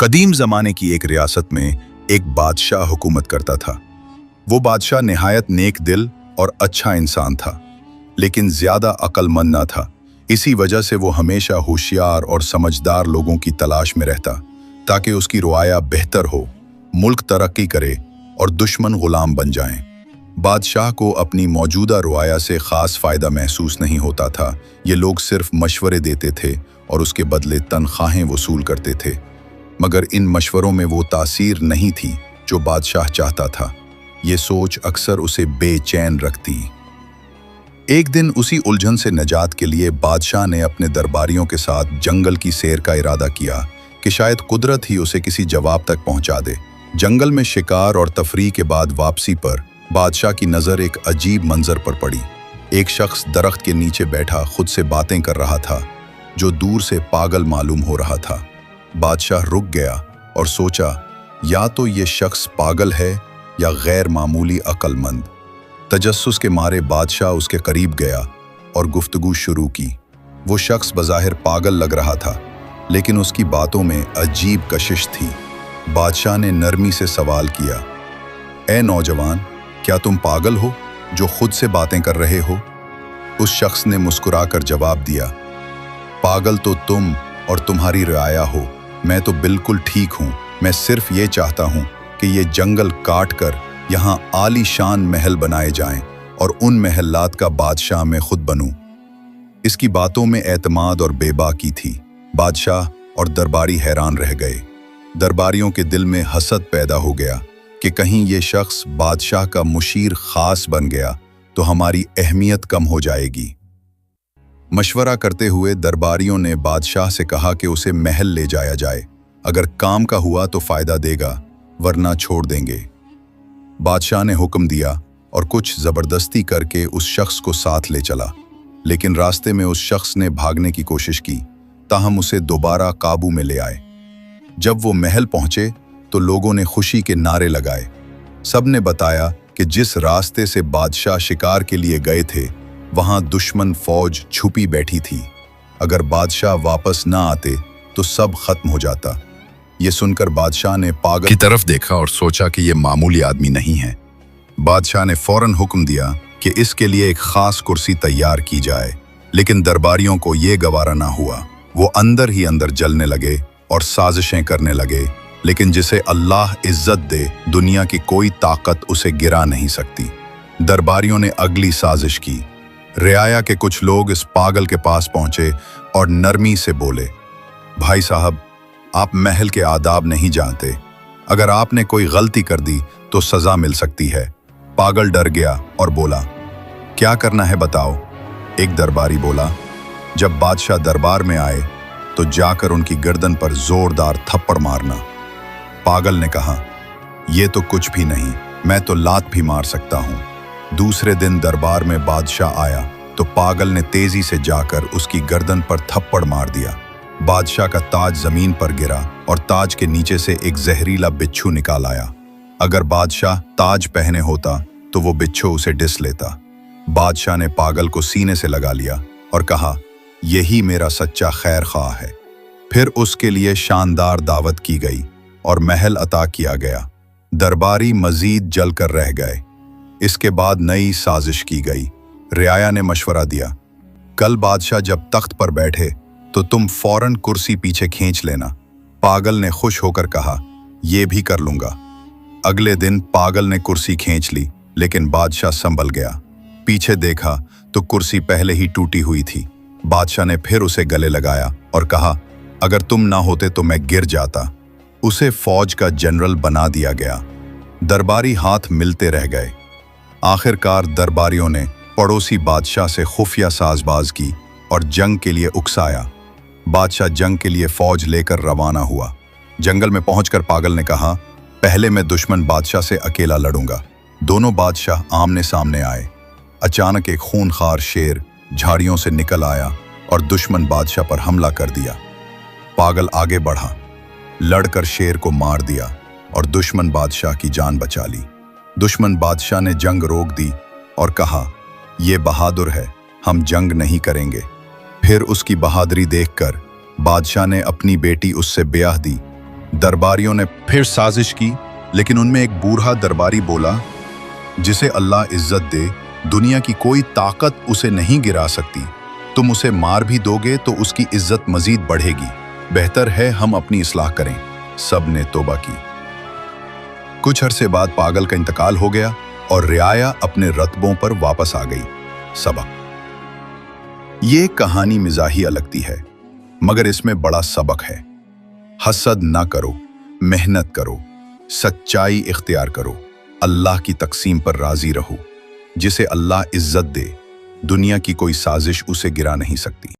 कदीम ज़माने की एक रियासत में एक बादशाह हुकूमत करता था। वो बादशाह निहायत नेक दिल और अच्छा इंसान था, लेकिन ज़्यादा अक्लमंद न था। इसी वजह से वो हमेशा होशियार और समझदार लोगों की तलाश में रहता, ताकि उसकी रुआया बेहतर हो, मुल्क तरक्की करे और दुश्मन गुलाम बन जाएं। बादशाह को अपनी मौजूदा रुआया से ख़ास फ़ायदा महसूस नहीं होता था। ये लोग सिर्फ मशवरे देते थे और उसके बदले तनख्वाहें वसूल करते थे, मगर इन मशवरों में वो तासीर नहीं थी जो बादशाह चाहता था। ये सोच अक्सर उसे बेचैन रखती। एक दिन उसी उलझन से निजात के लिए बादशाह ने अपने दरबारियों के साथ जंगल की सैर का इरादा किया कि शायद कुदरत ही उसे किसी जवाब तक पहुंचा दे। जंगल में शिकार और तफरीह के बाद वापसी पर बादशाह की नज़र एक अजीब मंजर पर पड़ी। एक शख्स दरख्त के नीचे बैठा खुद से बातें कर रहा था, जो दूर से पागल मालूम हो रहा था। बादशाह रुक गया और सोचा, या तो ये शख्स पागल है या गैर मामूली अक्लमंद। तजस्सुस के मारे बादशाह उसके करीब गया और गुफ्तगू शुरू की। वो शख्स बज़ाहिर पागल लग रहा था, लेकिन उसकी बातों में अजीब कशिश थी। बादशाह ने नरमी से सवाल किया, ए नौजवान, क्या तुम पागल हो जो खुद से बातें कर रहे हो? उस शख्स ने मुस्कुराकर जवाब दिया, पागल तो तुम और तुम्हारी रियाया हो, मैं तो बिल्कुल ठीक हूँ। मैं सिर्फ ये चाहता हूँ कि ये जंगल काट कर यहाँ आलीशान महल बनाए जाएं और उन महलात का बादशाह मैं खुद बनूं। इसकी बातों में एतमाद और बेबाकी थी। बादशाह और दरबारी हैरान रह गए। दरबारियों के दिल में हसद पैदा हो गया कि कहीं ये शख्स बादशाह का मुशीर खास बन गया तो हमारी अहमियत कम हो जाएगी। मशवरा करते हुए दरबारियों ने बादशाह से कहा कि उसे महल ले जाया जाए। अगर काम का हुआ तो फायदा देगा, वरना छोड़ देंगे। बादशाह ने हुक्म दिया और कुछ जबरदस्ती करके उस शख्स को साथ ले चला, लेकिन रास्ते में उस शख्स ने भागने की कोशिश की, ताहम उसे दोबारा काबू में ले आए। जब वो महल पहुंचे तो लोगों ने खुशी के नारे लगाए। सब ने बताया कि जिस रास्ते से बादशाह शिकार के लिए गए थे, वहां दुश्मन फौज छुपी बैठी थी। अगर बादशाह वापस ना आते तो सब खत्म हो जाता। ये सुनकर बादशाह ने पागल की तरफ देखा और सोचा कि ये मामूली आदमी नहीं है। बादशाह ने फौरन हुक्म दिया कि इसके लिए एक खास कुर्सी तैयार की जाए, लेकिन दरबारियों को ये गवारा ना हुआ। वो अंदर ही अंदर जलने लगे और साजिशें करने लगे, लेकिन जिसे अल्लाह इज्जत दे, दुनिया की कोई ताकत उसे गिरा नहीं सकती। दरबारियों ने अगली साजिश की। रियाया के कुछ लोग इस पागल के पास पहुंचे और नरमी से बोले, भाई साहब, आप महल के आदाब नहीं जानते। अगर आपने कोई गलती कर दी तो सजा मिल सकती है। पागल डर गया और बोला, क्या करना है बताओ। एक दरबारी बोला, जब बादशाह दरबार में आए तो जाकर उनकी गर्दन पर जोरदार थप्पड़ मारना। पागल ने कहा, यह तो कुछ भी नहीं, मैं तो लात भी मार सकता हूं। दूसरे दिन दरबार में बादशाह आया तो पागल ने तेजी से जाकर उसकी गर्दन पर थप्पड़ मार दिया। बादशाह का ताज जमीन पर गिरा और ताज के नीचे से एक जहरीला बिच्छू निकाल आया। अगर बादशाह ताज पहने होता तो वो बिच्छू उसे डिस लेता। बादशाह ने पागल को सीने से लगा लिया और कहा, यही मेरा सच्चा खैर ख्वाह है। फिर उसके लिए शानदार दावत की गई और महल अता किया गया। दरबारी मजीद जलकर रह गए। इसके बाद नई साजिश की गई। रियाया ने मशवरा दिया, कल बादशाह जब तख्त पर बैठे तो तुम फौरन कुर्सी पीछे खींच लेना। पागल ने खुश होकर कहा, यह भी कर लूंगा। अगले दिन पागल ने कुर्सी खींच ली, लेकिन बादशाह संभल गया। पीछे देखा तो कुर्सी पहले ही टूटी हुई थी। बादशाह ने फिर उसे गले लगाया और कहा, अगर तुम ना होते तो मैं गिर जाता। उसे फौज का जनरल बना दिया गया। दरबारी हाथ मिलते रह गए। आखिरकार दरबारियों ने पड़ोसी बादशाह से खुफिया साजबाज की और जंग के लिए उकसाया। बादशाह जंग के लिए फौज लेकर रवाना हुआ। जंगल में पहुंचकर पागल ने कहा, पहले मैं दुश्मन बादशाह से अकेला लड़ूंगा। दोनों बादशाह आमने सामने आए। अचानक एक खूनखार शेर झाड़ियों से निकल आया और दुश्मन बादशाह पर हमला कर दिया। पागल आगे बढ़ा, लड़कर शेर को मार दिया और दुश्मन बादशाह की जान बचा ली। दुश्मन बादशाह ने जंग रोक दी और कहा, ये बहादुर है, हम जंग नहीं करेंगे। फिर उसकी बहादुरी देखकर बादशाह ने अपनी बेटी उससे ब्याह दी। दरबारियों ने फिर साजिश की, लेकिन उनमें एक बूढ़ा दरबारी बोला, जिसे अल्लाह इज्जत दे, दुनिया की कोई ताकत उसे नहीं गिरा सकती। तुम उसे मार भी दोगे तो उसकी इज्जत मजीद बढ़ेगी। बेहतर है हम अपनी इस्लाह करें। सब ने तौबा की। कुछ अरसे बाद पागल का इंतकाल हो गया और रियाया अपने रतबों पर वापस आ गई। सबक। ये कहानी मिजाहिया लगती है, मगर इसमें बड़ा सबक है। हसद ना करो, मेहनत करो, सच्चाई इख्तियार करो, अल्लाह की तकसीम पर राजी रहो। जिसे अल्लाह इज्जत दे, दुनिया की कोई साजिश उसे गिरा नहीं सकती।